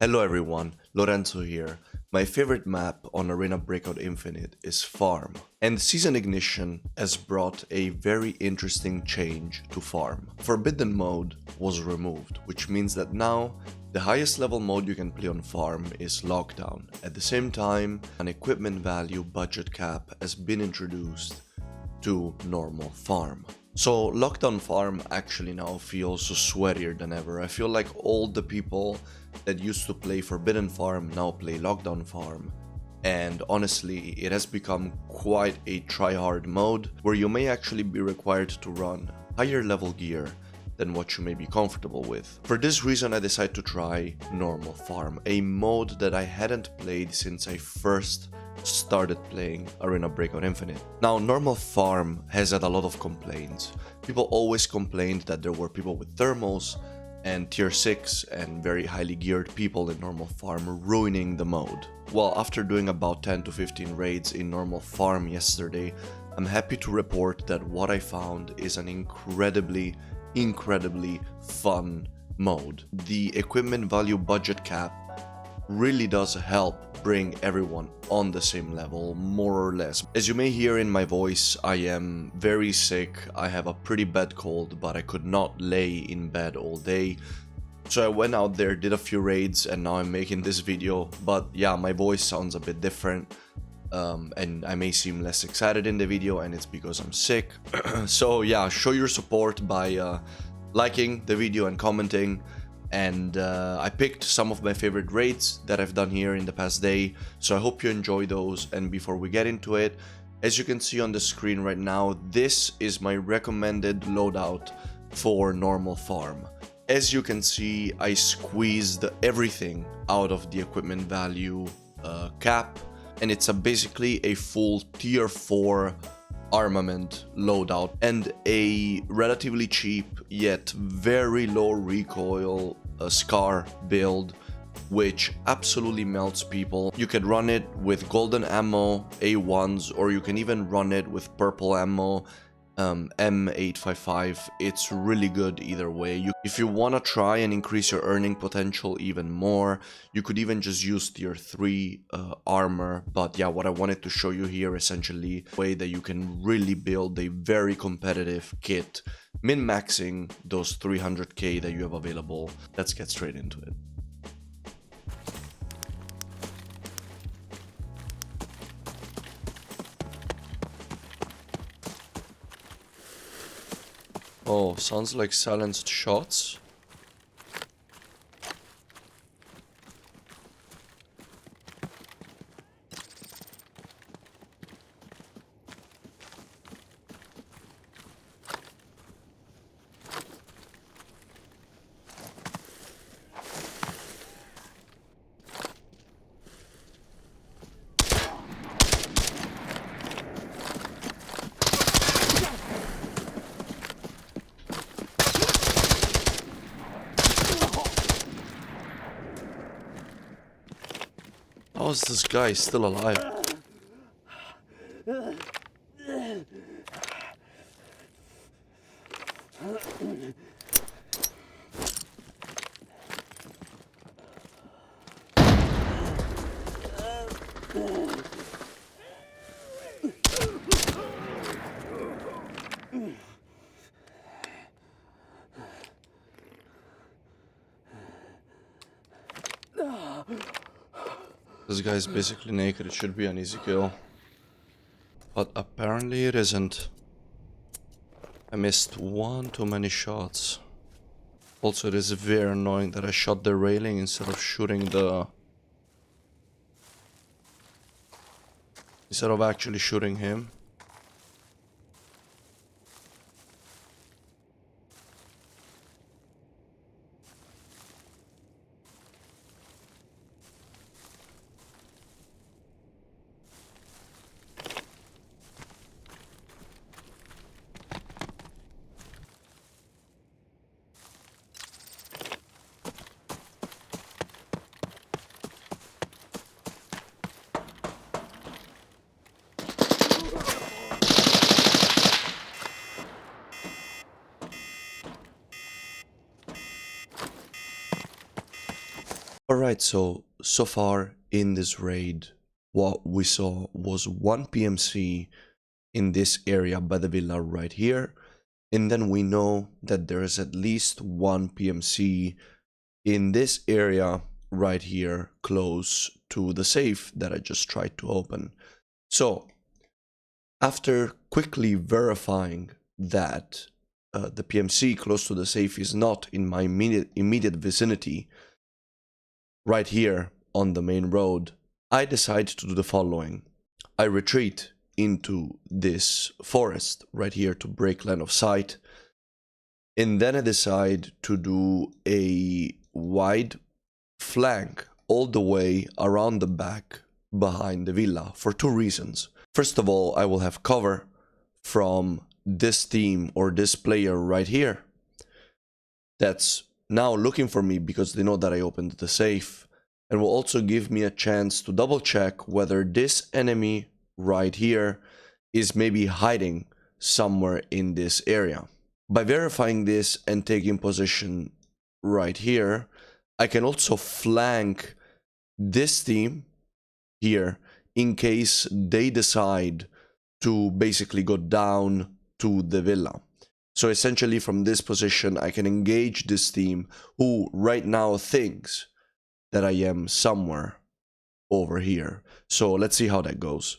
Hello everyone, Lorenzo here. My favorite map on Arena Breakout Infinite is Farm, and Season Ignition has brought a very interesting change to Farm. Forbidden mode was removed, which means that now the highest level mode you can play on Farm is Lockdown. At the same time, an equipment value budget cap has been introduced to normal Farm. So Lockdown Farm actually now feels sweatier than ever. I feel like all the people that used to play Forbidden Farm now play Lockdown Farm. And honestly, it has become quite a try-hard mode where you may actually be required to run higher level gear than what you may be comfortable with. For this reason, I decided to try Normal Farm, a mode that I hadn't played since I first started playing Arena Breakout Infinite. Now, Normal Farm has had a lot of complaints. People always complained that there were people with thermals and tier 6 and very highly geared people in Normal Farm ruining the mode. Well, after doing about 10 to 15 raids in Normal Farm yesterday, I'm happy to report that what I found is an incredibly fun mode. The equipment value budget cap really does help bring everyone on the same level, more or less. As you may hear in my voice, I am very sick. I have a pretty bad cold, but I could not lay in bed all day. So I went out there, did a few raids, and now I'm making this video. But yeah, my voice sounds a bit different. And I may seem less excited in the video, and it's because I'm sick. So yeah, show your support by liking the video and commenting. And I picked some of my favorite raids that I've done here in the past day, so I hope you enjoy those. And before we get into it, as you can see on the screen right now, this is my recommended loadout for Normal Farm. As you can see, I squeezed everything out of the equipment value cap, and it's basically a full tier 4 armament loadout and a relatively cheap yet very low recoil Scar build, which absolutely melts people. You can run it with golden ammo, A1s, or you can even run it with purple ammo, M855. It's really good either way. If you want to try and increase your earning potential even more, you could even just use tier 3 armor. But yeah, what I wanted to show you here essentially a way that you can really build a very competitive kit, min-maxing those 300k that you have available. Let's get straight into it. Oh, sounds like silenced shots. How is this guy still alive? This guy is basically naked. It should be an easy kill. But apparently it isn't. I missed one too many shots. Also, it is very annoying that I shot the railing instead of shooting the... instead of actually shooting him. Alright, so far in this raid, what we saw was one PMC in this area by the villa right here. And then we know that there is at least one PMC in this area right here close to the safe that I just tried to open. So after quickly verifying that the PMC close to the safe is not in my immediate vicinity right here on the main road, I decide to do the following. I retreat into this forest right here to break line of sight, and then I decide to do a wide flank all the way around the back behind the villa for two reasons. First of all, I will have cover from this team or this player right here that's now looking for me because they know that I opened the safe, and will also give me a chance to double check whether this enemy right here is maybe hiding somewhere in this area. By verifying this and taking position right here, I can also flank this team here in case they decide to basically go down to the villa. So essentially from this position I can engage this team who right now thinks that I am somewhere over here. So let's see how that goes.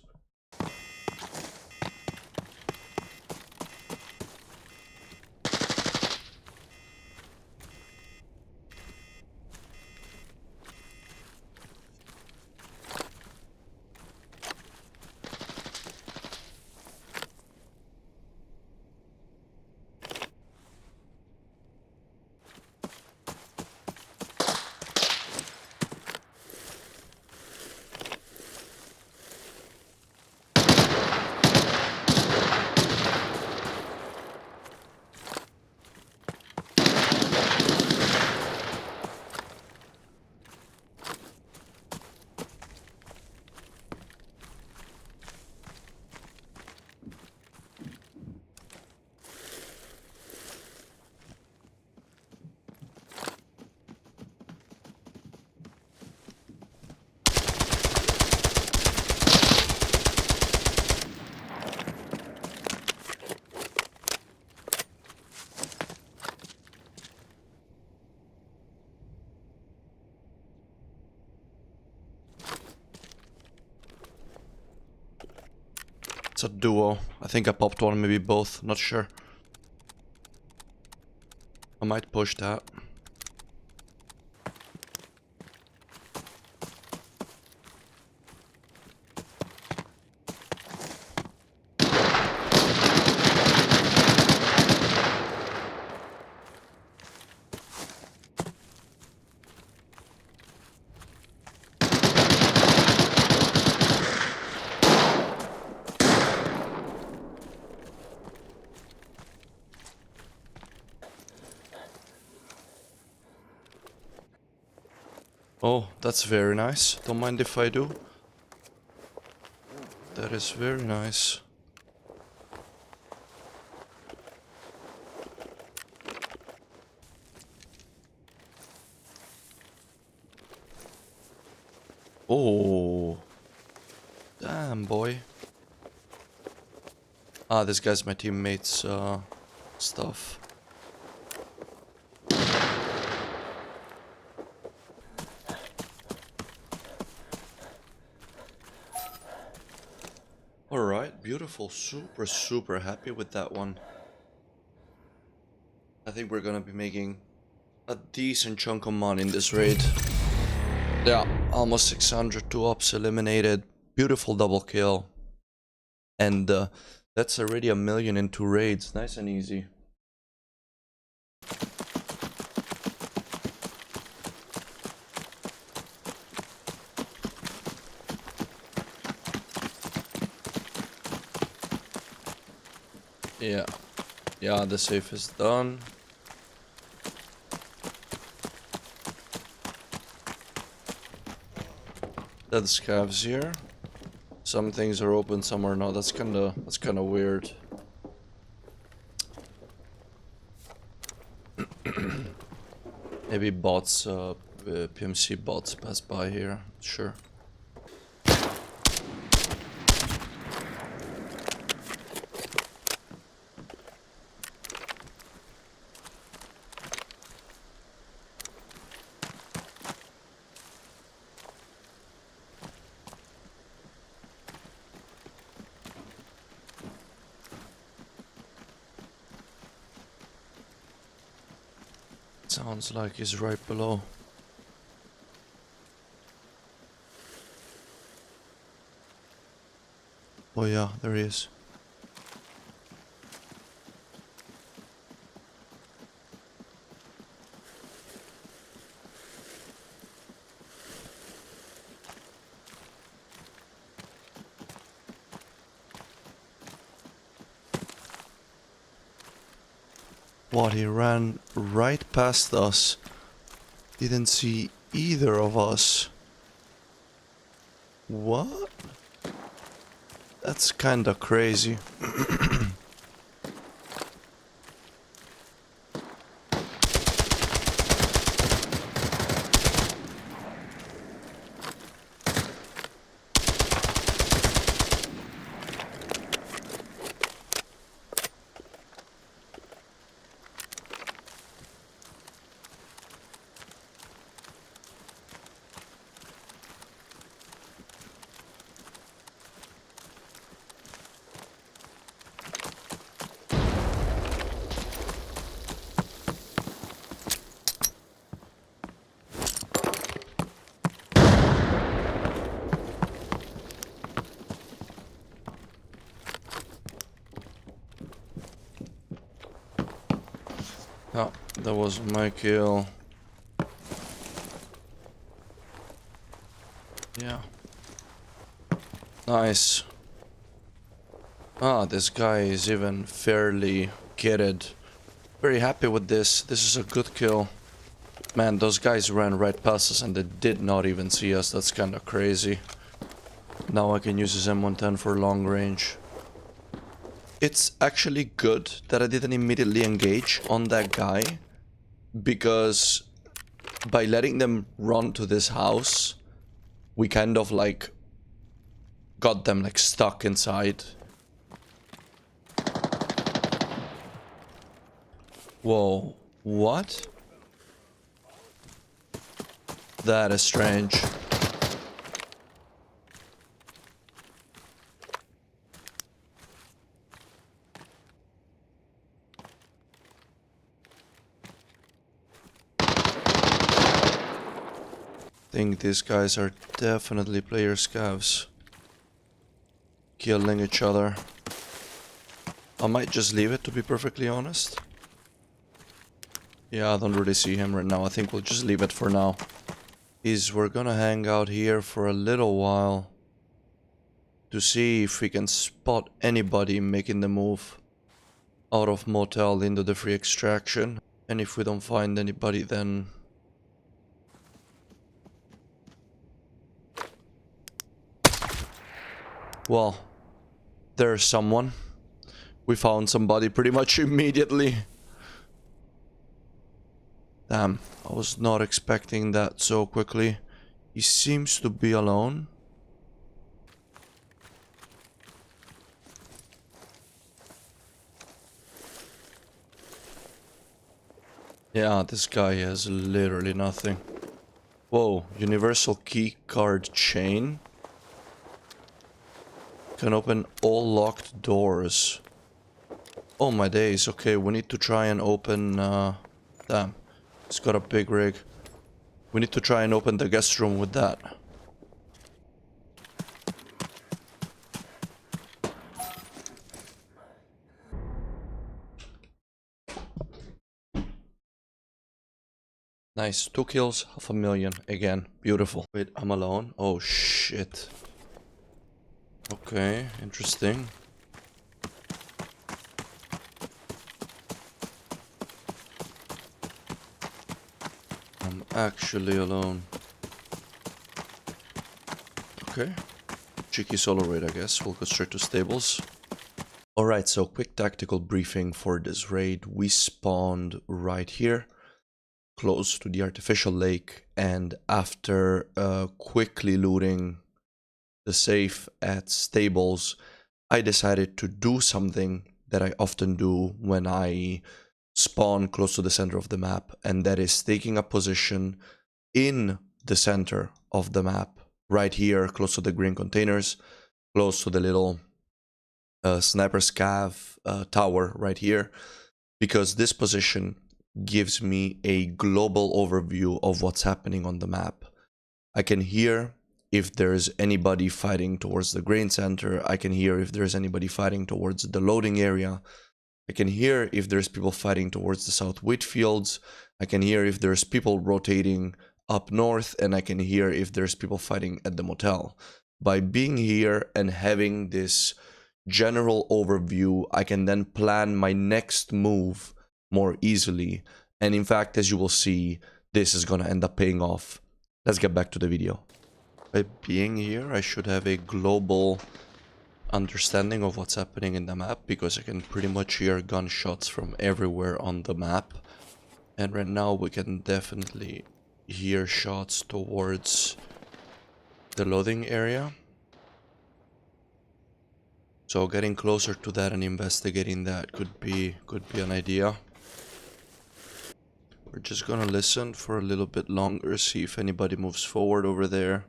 It's a duo. I think I popped one, maybe both, not sure. I might push that. Oh, that's very nice. Don't mind if I do. That is very nice. Oh. Damn, boy. Ah, this guy's my teammate's stuff. Alright, beautiful. Super happy with that one. I think we're gonna be making a decent chunk of money in this raid. Yeah, almost 600, 2 ops eliminated. Beautiful double kill. And that's already 1 million in 2 raids. Nice and easy. Yeah, the safe is done. Dead scavs here. Some things are open, some are not. That's kinda weird. Maybe bots PMC bots pass by here, sure. Sounds like he's right below. Oh yeah, there he is. What, he ran right past us. Didn't see either of us. What? That's kinda crazy. Oh, that was my kill. Yeah. Nice. Ah, this guy is even fairly kitted. Very happy with this. This is a good kill. Man, those guys ran right past us and they did not even see us. That's kinda crazy. Now I can use his M110 for long range. It's actually good that I didn't immediately engage on that guy, because by letting them run to this house, we kind of like got them like stuck inside. Whoa, what? That is strange. Think these guys are definitely player scavs. Killing each other. I might just leave it, to be perfectly honest. Yeah, I don't really see him right now. I think we'll just leave it for now. We're gonna hang out here for a little while to see if we can spot anybody making the move out of motel into the free extraction. And if we don't find anybody, then well, there's someone. We found somebody pretty much immediately. Damn, I was not expecting that so quickly. He seems to be alone. Yeah, this guy has literally nothing. Whoa, universal key card chain. Can open all locked doors. Oh my days, okay, we need to try and open, damn, it's got a big rig. We need to try and open the guest room with that. Nice, 2 kills, 500,000, again, beautiful. Wait, I'm alone? Oh shit. Okay, interesting. I'm actually alone. Okay. Cheeky solo raid, I guess. We'll go straight to stables. Alright, so quick tactical briefing for this raid. We spawned right here. close to the artificial lake, and after quickly looting the safe at stables, I decided to do something that I often do when I spawn close to the center of the map, and that is taking a position in the center of the map, right here, close to the green containers, close to the little sniper's cav tower right here, because this position gives me a global overview of what's happening on the map. I can hear if there's anybody fighting towards the grain center. I can hear if there's anybody fighting towards the loading area. I can hear if there's people fighting towards the south wheat fields. I can hear if there's people rotating up north, and I can hear if there's people fighting at the motel. By being here and having this general overview, I can then plan my next move more easily. And in fact, as you will see, this is gonna end up paying off. Let's get back to the video. By being here, I should have a global understanding of what's happening in the map, because I can pretty much hear gunshots from everywhere on the map. And right now we can definitely hear shots towards the loading area. So getting closer to that and investigating that could be an idea. We're just gonna listen for a little bit longer, see if anybody moves forward over there.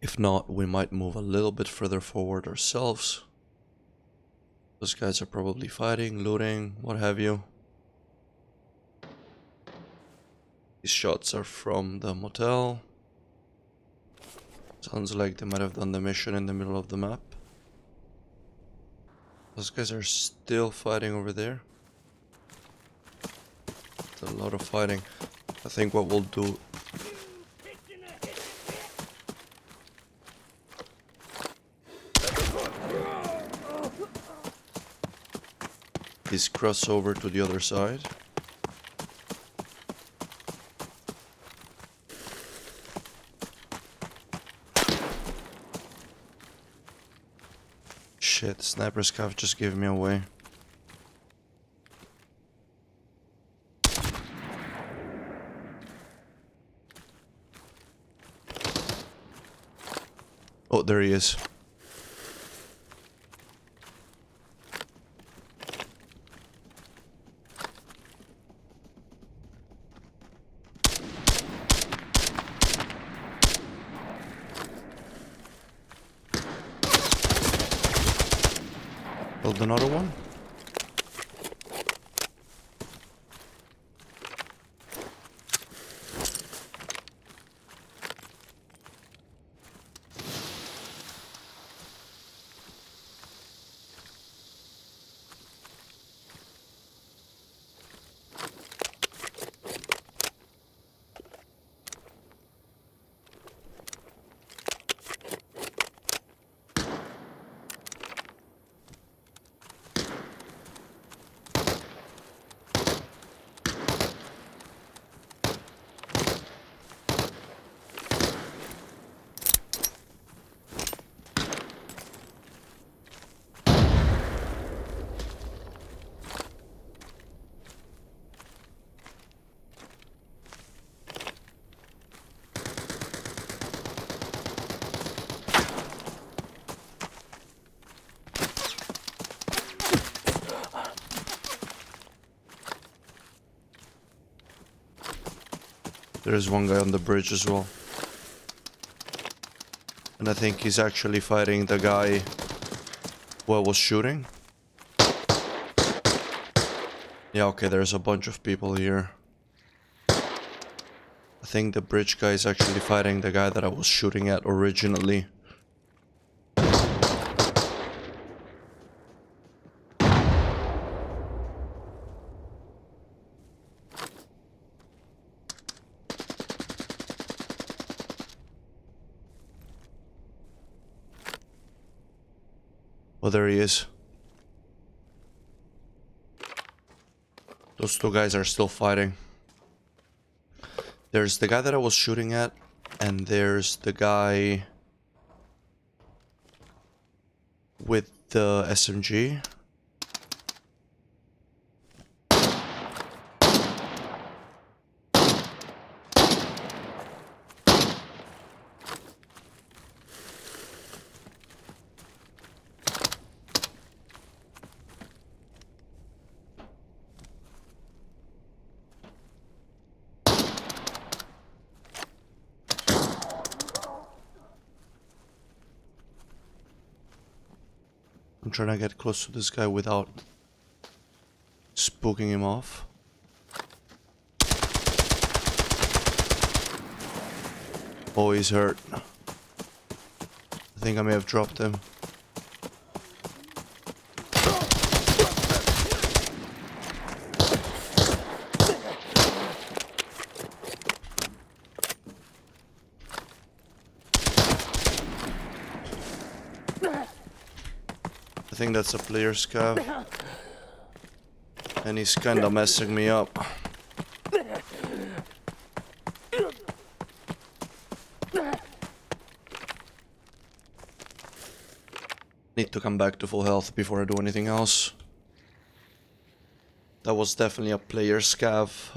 If not, we might move a little bit further forward ourselves. Those guys are probably fighting, looting, what have you. These shots are from the motel. Sounds like they might have done the mission in the middle of the map. Those guys are still fighting over there. It's a lot of fighting. I think what we'll do... is cross over to the other side. Shit, sniper scav just gave me away. Oh, there he is. Build another one. There's one guy on the bridge as well. And I think he's actually fighting the guy who I was shooting. Yeah, okay, there's a bunch of people here. I think the bridge guy is actually fighting the guy that I was shooting at originally. Oh, there he is. Those two guys are still fighting. There's the guy that I was shooting at, and there's the guy with the SMG. trying to get close to this guy without spooking him off. Oh, he's hurt. I think I may have dropped him. I think that's a player scav. And he's kinda messing me up. Need to come back to full health before I do anything else. That was definitely a player scav,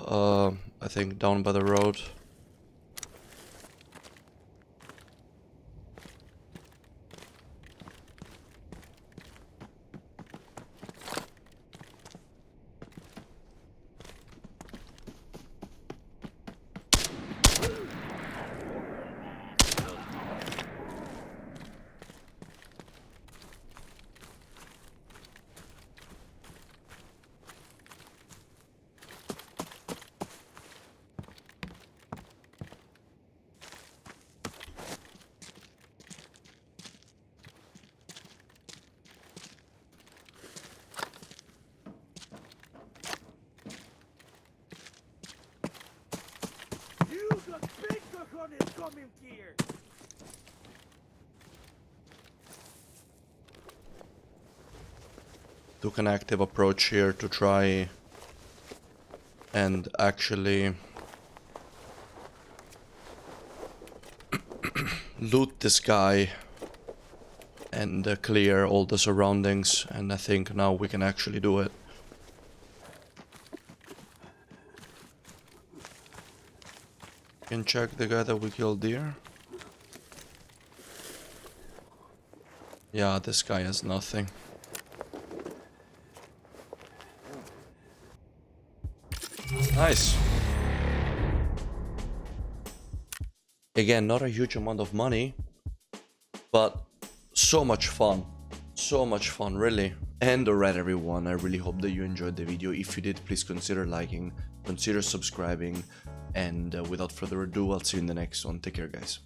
I think down by the road. Took an active approach here to try and actually loot this guy and clear all the surroundings, and I think now we can actually do it. Can check the guy that we killed here. Yeah, this guy has nothing. Nice. Again, not a huge amount of money, but so much fun. So much fun, really. And alright everyone, I really hope that you enjoyed the video. If you did, please consider liking, consider subscribing, and without further ado, I'll see you in the next one. Take care, guys.